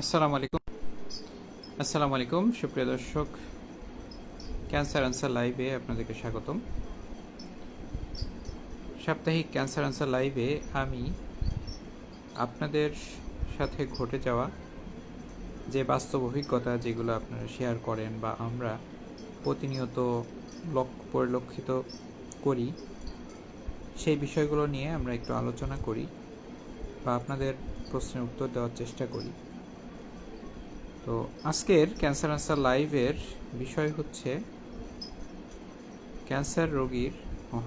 আসসালামু আলাইকুম সুপ্রিয় দর্শক, ক্যান্সার আনসার লাইভে আপনাদেরকে স্বাগতম। সাপ্তাহিক ক্যান্সার আনসার লাইভে আমি আপনাদের সাথে ঘটে যাওয়া যে বাস্তব অভিজ্ঞতা, যেগুলো আপনারা শেয়ার করেন বা আমরা প্রতিনিয়ত পরিলক্ষিত করি, সেই বিষয়গুলো নিয়ে আমরা একটু আলোচনা করি বা আপনাদের প্রশ্নের উত্তর দেওয়ার চেষ্টা করি। তো আজকের ক্যান্সার আনসার লাইভের বিষয় হচ্ছে ক্যান্সার রোগীর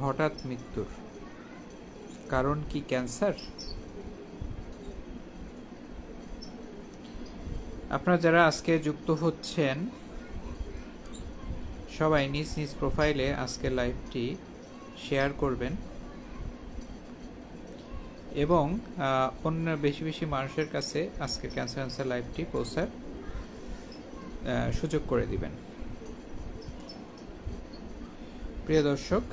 হঠাৎ মৃত্যুর কারণ কি ক্যান্সার। আপনারা যারা আজকে যুক্ত হচ্ছেন সবাই নিজ নিজ প্রোফাইলে আজকের লাইভটি শেয়ার করবেন এবং অন্য বেশি বেশি মানুষের কাছে আজকের ক্যান্সার আনসার লাইভটি পৌঁছার সুযোগ করে দিবেন। প্রিয় দর্শক,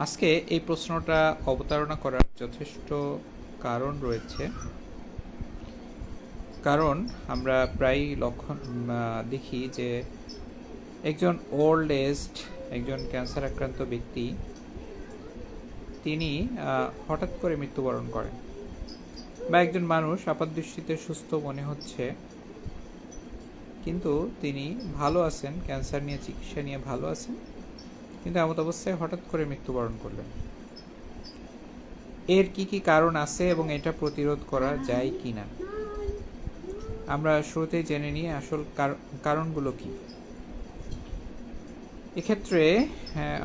আজকে এই প্রশ্নটা অবতারণা করার যথেষ্ট কারণ রয়েছে। কারণ আমরা প্রায় লক্ষণ দেখি যে একজন ওল্ড এজড একজন ক্যান্সার আক্রান্ত ব্যক্তি তিনি হঠাৎ করে মৃত্যুবরণ করেন, বা একজন মানুষ আপাতদৃষ্টিতে সুস্থ মনে হচ্ছে কিন্তু তিনি ভালো আছেন, ক্যান্সার নিয়ে চিকিৎসা নিয়ে ভালো আছেন, কিন্তু এমত অবস্থায় হঠাৎ করে মৃত্যুবরণ করলেন। এর কি কি কারণ আছে এবং এটা প্রতিরোধ করা যায় কি না আমরা শুরুতেই জেনে নিই আসল কারণগুলো কি। এক্ষেত্রে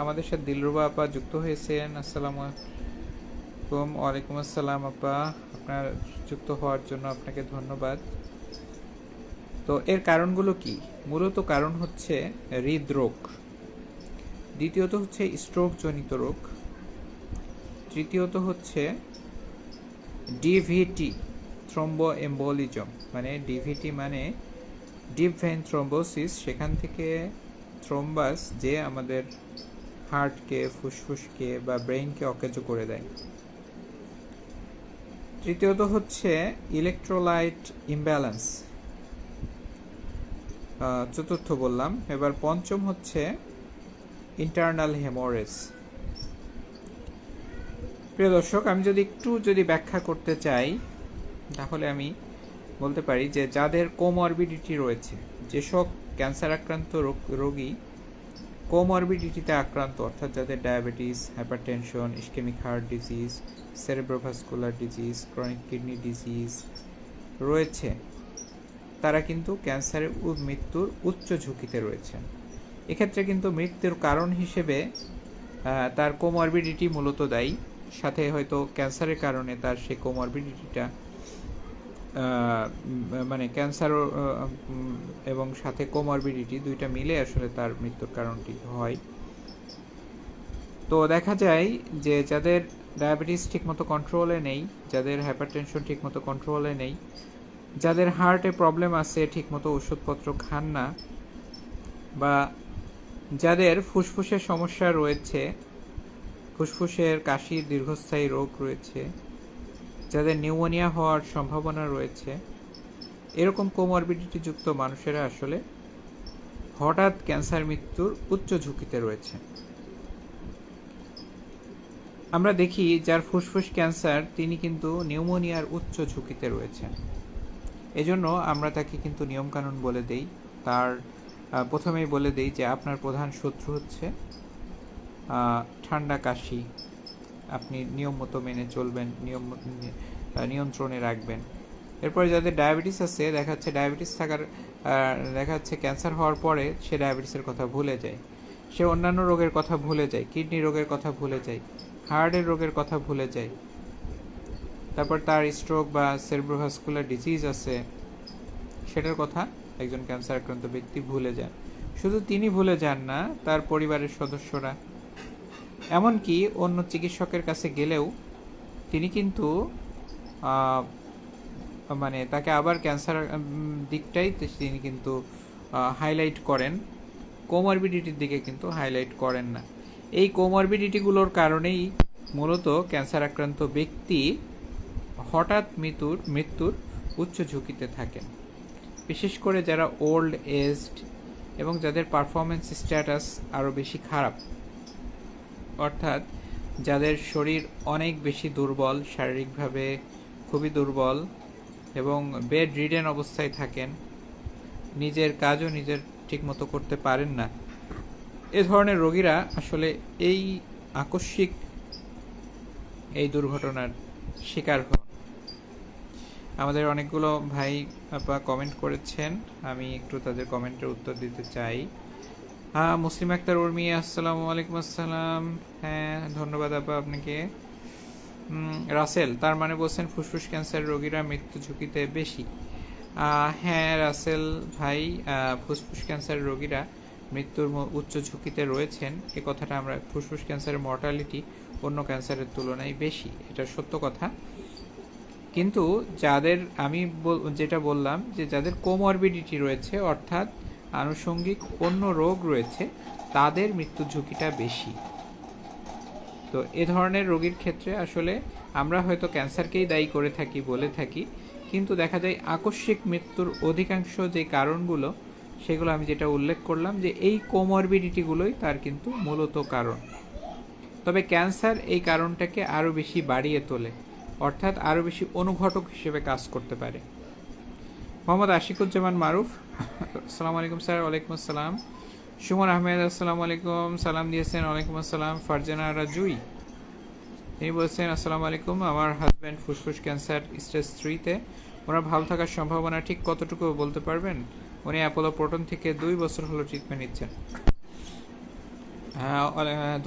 আমাদের সাথে দিলরুবা আপা যুক্ত হয়েছেন। আসসালামু আলাইকুম। ওয়ালাইকুম আসসালাম আপা, আপনার যুক্ত হওয়ার জন্য আপনাকে ধন্যবাদ। তো এর কারণগুলো কি? মূলত কারণ হচ্ছে হৃদরোগ, দ্বিতীয়ত হচ্ছে স্ট্রোক জনিত রোগ, তৃতীয়ত হচ্ছে ডিভিটি থ্রম্বো এম্বোলিজম, মানে ডিভিটি মানে ডিপ ভেইন থ্রম্বোসিস, সেখান থেকে থ্রম্বাস যে আমাদের হার্টকে, ফুসফুসকে বা ব্রেইনকে অকেজো করে দেয়। তৃতীয়ত হচ্ছে ইলেকট্রোলাইট ইমব্যালেন্স, চতুর্থ বললাম। এবার পঞ্চম হচ্ছে ইন্টারনাল হেমোরেজ। প্রিয় দর্শক, আমি যদি ব্যাখ্যা করতে চাই তাহলে আমি বলতে পারি যে যাদের কোমরবিডিটি রয়েছে, যেসব ক্যান্সার আক্রান্ত রোগী কোমরবিডিটিতে আক্রান্ত, অর্থাৎ যাদের diabetes, hypertension, ischemic heart disease, cerebrovascular disease, chronic kidney disease রয়েছে, তারা কিন্তু ক্যান্সারের মৃত্যুর উচ্চ ঝুঁকিতে রয়েছেন। এক্ষেত্রে কিন্তু মৃত্যুর কারণ হিসেবে তার কোমরবিডিটি মূলত দায়ী, সাথে হয়তো ক্যান্সারের কারণে তার সেই কোমরবিডিটিটা মানে ক্যান্সার এবং সাথে কোমরবিডিটি দুইটা মিলে আসলে তার মৃত্যুর কারণটি হয়। তো দেখা যায় যে যাদের ডায়াবেটিস ঠিকমতো কন্ট্রোলে নেই, যাদের হাইপারটেনশন ঠিকমতো কন্ট্রোলে নেই, যাদের হার্টে প্রবলেম আছে, ঠিকমতো ওষুধপত্র খান না, বা যাদের ফুসফুসের সমস্যা রয়েছে, ফুসফুসের কাশির দীর্ঘস্থায়ী রোগ রয়েছে, যাদের নিউমোনিয়া হওয়ার সম্ভাবনা রয়েছে, এরকম কোমরবিডিটি যুক্ত মানুষেরা আসলে হঠাৎ ক্যান্সার মৃত্যুর উচ্চ ঝুঁকিতে রয়েছে। আমরা দেখি যার ফুসফুস ক্যান্সার তিনি কিন্তু নিউমোনিয়ার উচ্চ ঝুঁকিতে রয়েছেন। এজন্য আমরা তাকে কিন্তু নিয়মকানুন বলে দেই। তার প্রথমেই বলে দেই যে আপনার প্রধান শত্রু হচ্ছে ঠান্ডা কাশি, আপনি নিয়ম মতো মেনে চলবেন, নিয়ন্ত্রণে রাখবেন। এরপরে যাদের ডায়াবেটিস আছে, দেখা যাচ্ছে ক্যান্সার হওয়ার পরে সে ডায়াবেটিসের কথা ভুলে যায়, সে অন্যান্য রোগের কথা ভুলে যায়, কিডনি রোগের কথা ভুলে যায়, হার্টের রোগের কথা ভুলে যায়। তারপর তার স্ট্রোক বা সেরেব্রোভাস্কুলার ডিজিজ আছে, সেটার কথা একজন ক্যান্সার আক্রান্ত ব্যক্তি ভুলে যান। শুধু তিনি ভুলে যান না, তার পরিবারের সদস্যরা, এমনকি অন্য চিকিৎসকের কাছে গেলেও তিনি কিন্তু মানে তাকে আবার ক্যান্সার দিকটাই তিনি কিন্তু হাইলাইট করেন, কোমরবিডিটির দিকে কিন্তু হাইলাইট করেন না। এই কোমরবিডিটিগুলোর কারণেই মূলত ক্যান্সার আক্রান্ত ব্যক্তি হঠাৎ মৃত্যুর উচ্চ ঝুঁকিতে থাকেন, বিশেষ করে যারা ওল্ড এজড এবং যাদের পারফরমেন্স স্ট্যাটাস আরও বেশি খারাপ, অর্থাৎ যাদের শরীর অনেক বেশি দুর্বল, শারীরিকভাবে খুবই দুর্বল এবং বেড রিডেন অবস্থায় থাকেন, নিজের কাজও নিজের ঠিকমতো করতে পারেন না, এ ধরনের রোগীরা আসলে এই আকস্মিক এই দুর্ঘটনার শিকার হন। আমাদের অনেকগুলো ভাই আপা কমেন্ট করেছেন, আমি একটু তাদের কমেন্টের উত্তর দিতে চাই। হ্যাঁ, মুসলিম আক্তার উর্মি, আসসালামু আলাইকুম। আসসালাম। হ্যাঁ, ধন্যবাদ আপা আপনাকে। রাসেল, তার মানে বলছেন ফুসফুস ক্যান্সার রোগীরা মৃত্যু ঝুঁকিতে বেশি। হ্যাঁ রাসেল ভাই, ফুসফুস ক্যান্সার রোগীরা মৃত্যুর উচ্চ ঝুঁকিতে রয়েছেন, এ কথাটা আমরা, ফুসফুস ক্যান্সারের মর্টালিটি অন্য ক্যান্সারের তুলনায় বেশি, এটা সত্য কথা। কিন্তু যাদের আমি যেটা বললাম যে যাদের কোমরবিডিটি রয়েছে, অর্থাৎ আনুষঙ্গিক অন্য রোগ রয়েছে, তাদের মৃত্যু ঝুঁকিটা বেশি। তো এ ধরনের রোগীর ক্ষেত্রে আসলে আমরা হয়তো ক্যান্সারকেই দায়ী করে থাকি, বলে থাকি, কিন্তু দেখা যায় আকস্মিক মৃত্যুর অধিকাংশ যে কারণগুলো, সেগুলো আমি যেটা উল্লেখ করলাম যে এই কোমরবিডিটিগুলোই তার কিন্তু মূলত কারণ। তবে ক্যান্সার এই কারণটাকে আরও বেশি বাড়িয়ে তোলে, অর্থাৎ আরও বেশি অনুঘটক হিসেবে কাজ করতে পারে। মোহাম্মদ আশিকুজ্জামান মারুফ, আসসালামু আলাইকুম স্যার। ওয়ালাইকুম আসসালাম। সুমন আহমেদ, আসসালামু আলাইকুম, সালাম দিয়েছেন। ওয়ালাইকুম আসসালাম। ফারজানা রাজুই, তিনি বলছেন আসসালামু আলাইকুম, আমার হাজব্যান্ড ফুসফুস ক্যান্সার স্টেজ 3-তে, ওনার ভালো থাকার সম্ভাবনা ঠিক কতটুকু বলতে পারবেন? উনি অ্যাপোলো প্রোটন থেকে 2 বছর হলো ট্রিটমেন্ট নিচ্ছেন।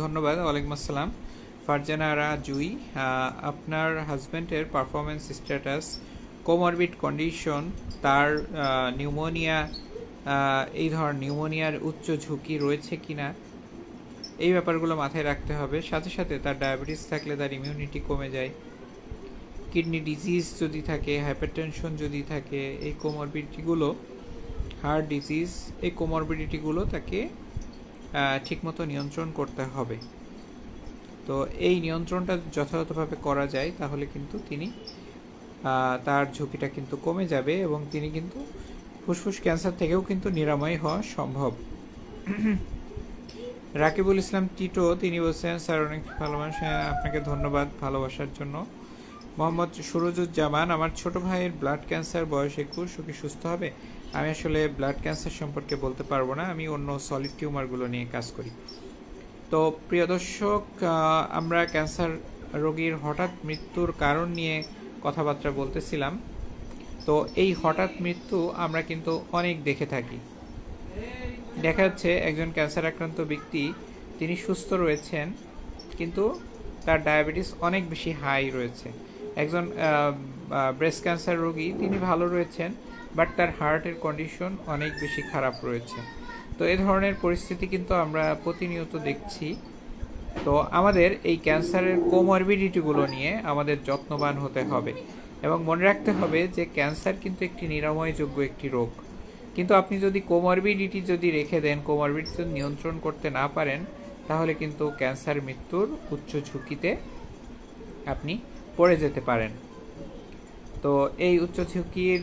ধন্যবাদ। ওয়ালাইকুম আসসালাম। ফারজানা রাজুই, আপনার হাজব্যান্ডের পারফরমেন্স স্ট্যাটাস, কোমরবিড কন্ডিশন, তার নিউমোনিয়া, এই ধরনের নিউমোনিয়ার উচ্চ ঝুঁকি রয়েছে কিনা, এই ব্যাপারগুলো মাথায় রাখতে হবে। সাথে সাথে তার ডায়াবেটিস থাকলে তার ইমিউনিটি কমে যায়, কিডনি ডিজিজ যদি থাকে, হাইপারটেনশন যদি থাকে, এই কোমরবিডিটিগুলো, হার্ট ডিজিজ, এই কোমরবিডিটিগুলো তাকে ঠিকমতো নিয়ন্ত্রণ করতে হবে। তো এই নিয়ন্ত্রণটা যথাযথভাবে করা যায় তাহলে কিন্তু তিনি তার ঝুঁকিটা কিন্তু কমে যাবে এবং তিনি কিন্তু ফুসফুস ক্যান্সার থেকেও কিন্তু নিরাময় হওয়া সম্ভব। রাকিবুল ইসলাম টিটো, তিনি বলছেন স্যার অনেক ভালোবাসা, আপনাকে ধন্যবাদ ভালোবাসার জন্য। মোহাম্মদ সুরজুজ্জামান, আমার ছোট ভাইয়ের ব্লাড ক্যান্সার, বয়স 21, কি সুস্থ হবে? আমি আসলে ব্লাড ক্যান্সার সম্পর্কে বলতে পারবো না, আমি অন্য সলিড টিউমারগুলো নিয়ে কাজ করি। তো প্রিয় দর্শক, আমরা ক্যান্সার রোগীর হঠাৎ মৃত্যুর কারণ নিয়ে কথাবার্তা বলতেছিলাম। তো এই হঠাৎ মৃত্যু আমরা কিন্তু অনেক দেখে থাকি। দেখা যাচ্ছে একজন ক্যান্সার আক্রান্ত ব্যক্তি, তিনি সুস্থ রয়েছেন কিন্তু তার ডায়াবেটিস অনেক বেশি হাই রয়েছে। একজন ব্রেস্ট ক্যান্সার রোগী, তিনি ভালো রয়েছেন বাট তার হার্টের কন্ডিশন অনেক বেশি খারাপ রয়েছে। তো এ ধরনের পরিস্থিতি কিন্তু আমরা প্রতিনিয়ত দেখছি। তো আমাদের এই ক্যান্সারের কোমরবিডিটিগুলো নিয়ে আমাদের যত্নবান হতে হবে এবং মনে রাখতে হবে যে ক্যান্সার কিন্তু একটি নিরাময়যোগ্য একটি রোগ। কিন্তু আপনি যদি কোমরবিডিটি যদি রেখে দেন, কোমরবিডিটি নিয়ন্ত্রণ করতে না পারেন, তাহলে কিন্তু ক্যান্সার মৃত্যুর উচ্চ ঝুঁকিতে আপনি পড়ে যেতে পারেন। তো এই উচ্চ ঝুঁকির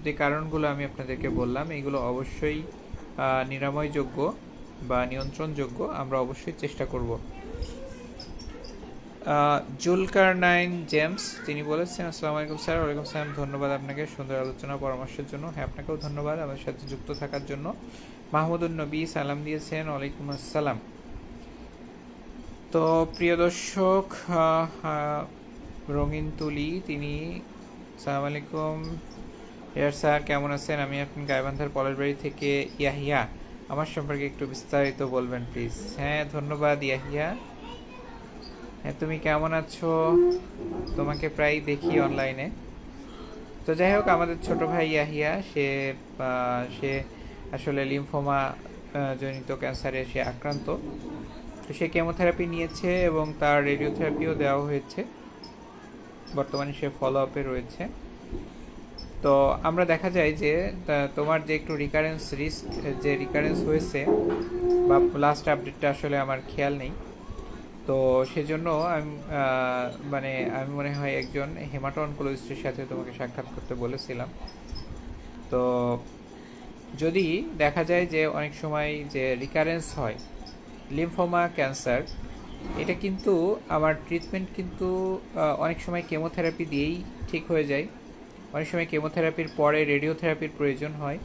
যে কারণগুলো আমি আপনাদেরকে বললাম, এগুলো অবশ্যই নিরাময়যোগ্য বা নিয়ন্ত্রণযোগ্য, আমরা অবশ্যই চেষ্টা করব। জুলকারনাইন জেমস, তিনি বলেছেন আসসালামু আলাইকুম স্যার। ওয়ালাইকুম আসসালাম, ধন্যবাদ আপনাকে সুন্দর আলোচনা পরামর্শের জন্য। হ্যাঁ, আপনাকেও ধন্যবাদ আমাদের সাথে যুক্ত থাকার জন্য। মাহমুদুন নবী, সালাম দিয়েছেন। ওয়ালাইকুম আসসালাম। তো প্রিয় দর্শক, রঙিন তুলি, তিনি আসসালামু আলাইকুম স্যার, কেমন আছেন? আমি আপনি গাইবান্ধার পলের বাড়ি থেকে ইয়াহিয়া, আমার সম্পর্কে একটু বিস্তারিত বলবেন প্লিজ। হ্যাঁ, ধন্যবাদ ইয়াহিয়া। হ্যাঁ, তুমি কেমন আছো? তোমাকে প্রায় দেখি অনলাইনে। তো যাই হোক, আমাদের ছোট ভাই ইয়াহিয়া, সে আসলে লিম্ফোমা জনিত ক্যান্সারে সে আক্রান্ত। তো সে কেমোথেরাপি নিয়েছে এবং তার রেডিওথেরাপিও দেওয়া হয়েছে, বর্তমানে সে ফলো আপে রয়েছে। তো আমরা দেখা যায় যে তোমার যে একটু রিকারেন্স রিস্ক, যে রিকারেন্স হয়েছে বা লাস্ট আপডেটটা আসলে আমার খেয়াল নেই, তো সেজন্য আমি মানে আমি মনে হয় একজন হেমাটো অনকোলজিস্টের সাথে তোমাকে সাক্ষাৎ করতে বলেছিলাম। তো যদি দেখা যায় যে অনেক সময় যে রিকারেন্স হয় লিম্ফোমা ক্যান্সার, এটা কিন্তু আমার ট্রিটমেন্ট কিন্তু অনেক সময় কেমোথেরাপি দিয়েই ঠিক হয়ে যায়, অনেক সময় কেমোথেরাপির পরে রেডিওথেরাপির প্রয়োজন হয়,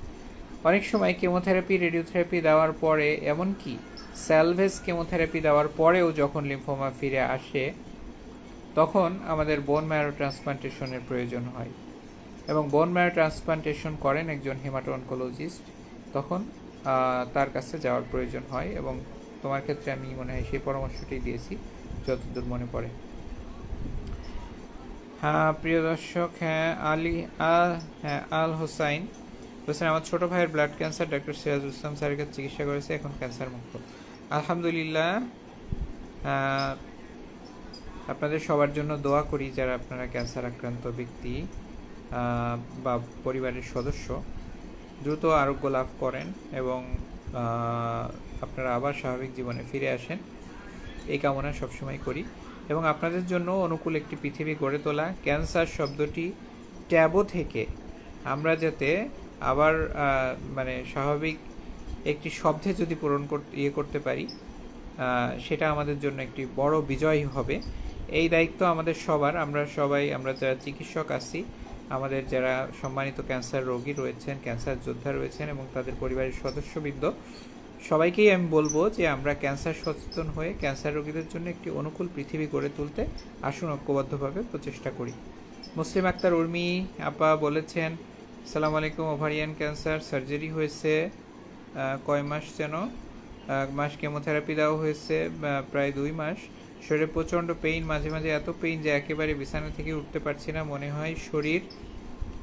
অনেক সময় কেমোথেরাপি রেডিওথেরাপি দেওয়ার পরে এমনকি স্যালভেজ কেমোথেরাপি দেওয়ার পরেও যখন লিম্ফোমা ফিরে আসে তখন আমাদের বোন ম্যারো ট্রান্সপ্লান্টেশনের প্রয়োজন হয় এবং বোন ম্যারো ট্রান্সপ্লান্টেশন করেন একজন হেমাটো অনকোলজিস্ট, তখন তার কাছে যাওয়ার প্রয়োজন হয় এবং তোমার ক্ষেত্রে আমি মনে হয় সেই পরামর্শটাই দিয়েছি যতদূর মনে পড়ে। হ্যাঁ প্রিয় দর্শক, হ্যাঁ আল হোসাইন বলছেন আমার ছোট ভাইয়ের blood cancer doctor Sirajul Islam স্যারের কাছে চিকিৎসা করেছে, এখন ক্যান্সার মুক্ত আলহামদুলিল্লাহ। আপনাদের সবার জন্য দোয়া করি যারা আপনারা ক্যান্সার আক্রান্ত ব্যক্তি বা পরিবারের সদস্য দ্রুত আরোগ্য লাভ করেন এবং আপনারা আবার স্বাভাবিক জীবনে ফিরে আসেন, এই কামনা সবসময় করি। এবং আপনাদের জন্য অনুকূল একটি পৃথিবী গড়ে তোলা, ক্যান্সার শব্দটি ট্যাবো থেকে আমরা যাতে আবার মানে স্বাভাবিক একটি শব্দে যদি করতে পারি, সেটা আমাদের জন্য একটি বড় বিজয় হবে। এই দায়িত্ব আমাদের সবার, আমরা যারা চিকিৎসক আছি, আমাদের যারা সম্মানিত ক্যান্সার রোগী রয়েছেন, ক্যান্সার যোদ্ধা রয়েছেন এবং তাদের পরিবারের সদস্যবৃন্দ, সবাইকেই আমি বলবো যে আমরা ক্যান্সার সচেতন হয়ে ক্যান্সার রোগীদের জন্য একটি অনুকূল পৃথিবী গড়ে তুলতে আসুন ঐক্যবদ্ধভাবে প্রচেষ্টা করি। মুসলিম আক্তার উর্মি আপা বলেছেন আসসালামু আলাইকুম, ওভারিয়ান ক্যান্সার সার্জারি হয়েছে কয় মাস যেন, মাস কেমোথেরাপি দেওয়া হয়েছে প্রায় 2 মাস, শরীরে প্রচণ্ড পেইন, মাঝে মাঝে এত পেইন যে একেবারে বিছানা থেকে উঠতে পারছি না, মনে হয় শরীর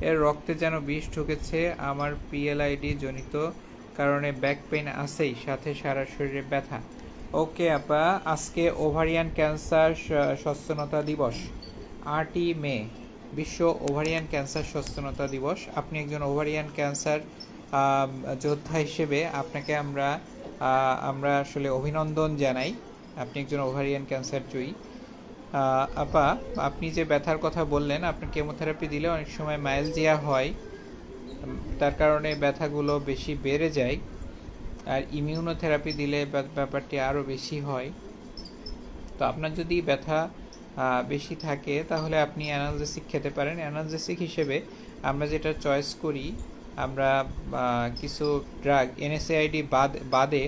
এর রক্তে যেন বিষ ঢুকেছে, আমার পিএলআইডি জনিত কারণে ব্যাক পেইন আছেই, সাথে সারা শরীরে ব্যথা। ওকে আপা, আজকে ওভারিয়ান ক্যান্সার সচেতনতা দিবস 8ই মে, বিশ্ব ওভারিয়ান ক্যান্সার সচেতনতা দিবস। আপনি একজন ওভারিয়ান ক্যান্সার যোদ্ধা হিসেবে আপনাকে আমরা আসলে অভিনন্দন জানাই, আপনি একজন ওভারিয়ান ক্যান্সার জয়ী। আপা, আপনি যে ব্যথার কথা বললেন, আপনার কেমোথেরাপি দিলে অনেক সময় মাইলজিয়া হয়, তার কারণে ব্যথাগুলো বেশি বেড়ে যায়, আর ইমিউনোথেরাপি দিলে ব্যাপারটি আরও বেশি হয়। তো আপনার যদি ব্যথা বেশি থাকে তাহলে আপনি অ্যানালজেসিক খেতে পারেন। অ্যানালজেসিক হিসেবে আমরা যেটা চয়েস করি, আমরা কিছু ড্রাগ এনএসএআইডি বাদে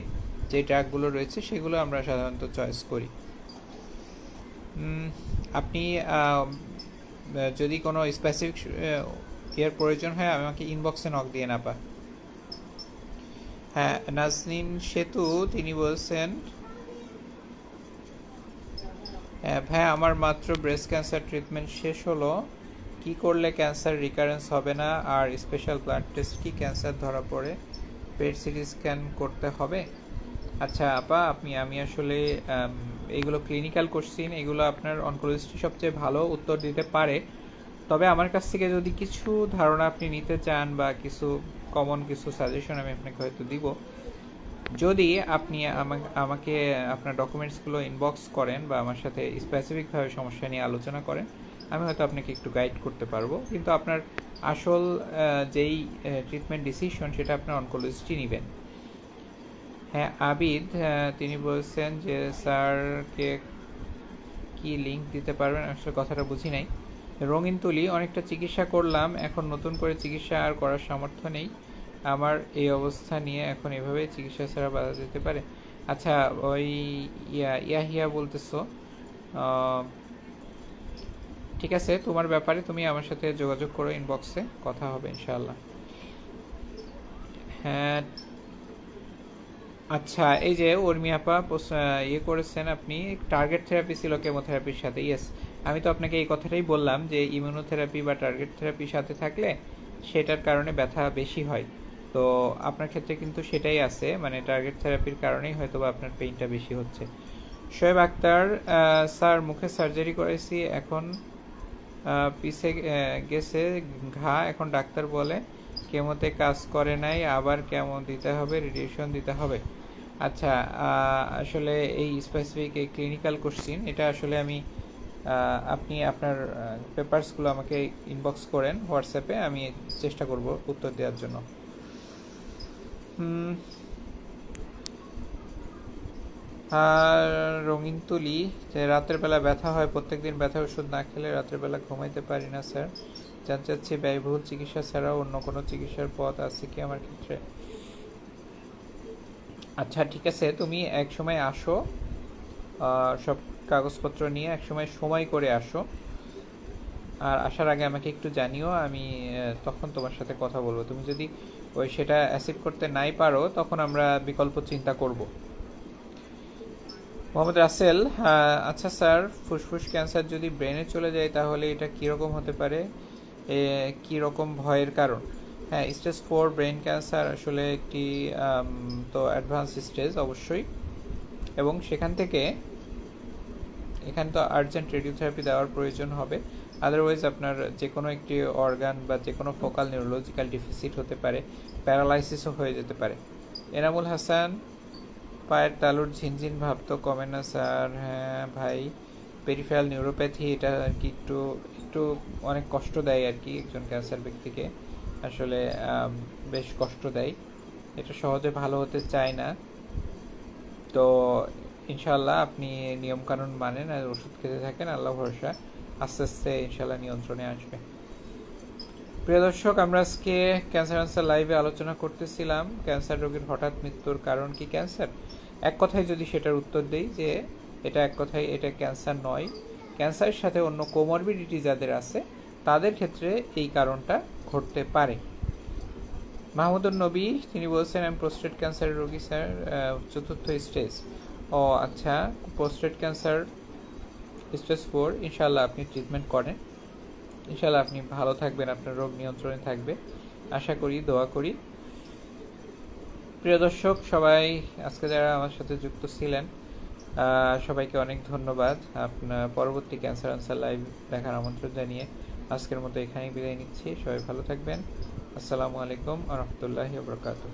যে ড্রাগগুলো রয়েছে সেগুলো আমরা সাধারণত চয়েস করি। আপনি যদি কোনো স্পেসিফিক এর প্রয়োজন হয় আমাকে ইনবক্সে নক দিয়ে না পা। হ্যাঁ নাজনীন সেতু তিনি বলছেন ভাই আমার মাত্র ব্রেস্ট ক্যান্সার ট্রিটমেন্ট শেষ হলো, কি করলে ক্যান্সার রিকারেন্স হবে না, আর স্পেশাল ব্লাড টেস্ট কি ক্যান্সার ধরা পড়ে পেট সিটি স্ক্যান করতে হবে? আচ্ছা আপা, আমি আসলে এইগুলো ক্লিনিক্যাল কোশ্চিন, এগুলো আপনার অনকোলজিস্টই সবচেয়ে ভালো উত্তর দিতে পারে, তবে আমার কাছ থেকে যদি কিছু ধারণা আপনি নিতে চান বা কিছু কমন কিছু সাজেশন আমি আপনাকে হয়তো দিব। যদি আপনি আমাকে আপনার ডকুমেন্টসগুলো ইনবক্স করেন বা আমার সাথে স্পেসিফিকভাবে সমস্যা নিয়ে আলোচনা করেন, আমি হয়তো আপনাকে একটু গাইড করতে পারবো, কিন্তু আপনার আসল যেই ট্রিটমেন্ট ডিসিশন সেটা আপনার অনকোলজিস্টই নেবেন। হ্যাঁ আবিদ তিনি বলছেন যে স্যারকে কি লিঙ্ক দিতে পারবেন, আসলে কথাটা বুঝি নাই। রঙিন তুলি, অনেকটা চিকিৎসা করলাম, এখন নতুন করে চিকিৎসা আর করার সামর্থ্য নেই, আমার এই অবস্থা নিয়ে এখন এভাবে চিকিৎসা ছাড়া বাধা যেতে পারে? আচ্ছা ওই ইয়াহিয়া বলতেছো, ঠিক আছে, তোমার ব্যাপারে তুমি আমার সাথে যোগাযোগ করো, ইনবক্সে কথা হবে ইনশাআল্লাহ। হ্যাঁ আচ্ছা, এই যে উর্মি আপা করেছেন আপনি, টার্গেট থেরাপি ছিল কেমোথেরাপির সাথে, ইয়েস আমি তো আপনাকে এই কথাটাই বললাম যে ইমিউনোথেরাপি বা টার্গেট থেরাপির সাথে থাকলে সেটার কারণে ব্যথা বেশি হয়। তো আপনার ক্ষেত্রে কিন্তু সেটাই আছে, মানে টার্গেট থেরাপির কারণেই হয়তো বা আপনার পেইনটা বেশি হচ্ছে। শোয়েব আক্তার, স্যার মুখে সার্জারি করেছি, এখন পিছে গেছে ঘা, এখন ডাক্তার বলে কেমোতে কাজ করে নাই, আবার কেমো দিতে হবে, রেডিয়েশন দিতে হবে। আচ্ছা, আসলে এই স্পেসিফিক এই ক্লিনিক্যাল কোশ্চিন এটা আসলে আমি আপনি আপনার পেপারসগুলো আমাকে ইনবক্স করেন হোয়াটসঅ্যাপে, আমি চেষ্টা করব উত্তর দেওয়ার জন্য। আর রঙিন তুলি যে রাতের বেলা ব্যথা হয়, প্রত্যেকদিন ব্যথা ওষুধ না খেলে রাতের বেলা ঘুমাইতে পারি না স্যার। জানতে চাচ্ছি ব্যয়বহুল চিকিৎসা ছাড়াও অন্য কোনো চিকিৎসার পথ আছে কি আমার ক্ষেত্রে? আচ্ছা ঠিক আছে, তুমি এক সময় আসো, সব কাগজপত্র নিয়ে এক সময় করে আসো, আর আসার আগে আমাকে একটু জানিও, আমি তখন তোমার সাথে কথা বলবো। তুমি যদি সেটা অ্যাসিভ করতে নাই পারো তখন আমরা বিকল্প চিন্তা করব। মোহাম্মদ রাসেল, আচ্ছা স্যার, ফুসফুস ক্যান্সার যদি ব্রেনে চলে যায় তাহলে এটা কীরকম হতে পারে, কীরকম ভয়ের কারণ? হ্যাঁ, স্টেজ 4 ব্রেন ক্যান্সার আসলে একটি তো অ্যাডভান্স স্টেজ অবশ্যই, এবং এখানে তো আর্জেন্ট রেডিওথেরাপি দেওয়ার প্রয়োজন হবে। আদারওয়াইজ আপনার যে কোনো একটি অর্গান বা যে কোনো ফোকাল নিউরোলজিক্যাল ডিফিসিট হতে পারে, প্যারালাইসিসও হয়ে যেতে পারে। এনামুল হাসান, পায়ের তালুর ঝিনঝিন ভাব তো কমে না স্যার? হ্যাঁ ভাই, পেরিফেরাল নিউরোপ্যাথি এটা আর কি একটু একটু অনেক কষ্ট দেয় আর কি একজন ক্যান্সার ব্যক্তিকে, আসলে বেশ কষ্ট দেয়, এটা সহজে ভালো হতে চায় না। তো ইনশাল্লাহ আপনি নিয়মকানুন মানেন আর ওষুধ খেতে থাকেন, আল্লাহ ভরসা, আস্তে আস্তে ইনশাল্লাহ নিয়ন্ত্রণে আসবে। প্রিয় দর্শক, আমরা আজকে ক্যান্সার লাইভে আলোচনা করতেছিলাম ক্যান্সার রোগীর হঠাৎ মৃত্যুর কারণ কি ক্যান্সার। এক কথায় যদি সেটার উত্তর দেই যে এটা ক্যান্সার নয়, ক্যান্সারের সাথে অন্য কোমরবিডিটি যাদের আছে তাদের ক্ষেত্রে এই কারণটা ঘটতে পারে। মাহমুদুর নবী, তিনি বলছেন আমি প্রোস্টেট ক্যান্সারের রোগী স্যার, 4th স্টেজ। ও আচ্ছা, প্রোস্টেট ক্যান্সার স্টেজ 4, ইনশাল্লাহ আপনি ট্রিটমেন্ট করেন, ইনশাল্লাহ আপনি ভালো থাকবেন, আপনার রোগ নিয়ন্ত্রণে থাকবে আশা করি, দোয়া করি। প্রিয় দর্শক সবাই, আজকে যারা আমার সাথে যুক্ত ছিলেন সবাইকে অনেক ধন্যবাদ। আপনার পরবর্তী ক্যান্সার আনসার লাইভ দেখার আমন্ত্রণ জানিয়ে আজকের মতো এখানেই বিদায় নিচ্ছি। সবাই ভালো থাকবেন। আসসালামু আলাইকুম ওয়া রাহমাতুল্লাহি ওয়া বারাকাতুহু।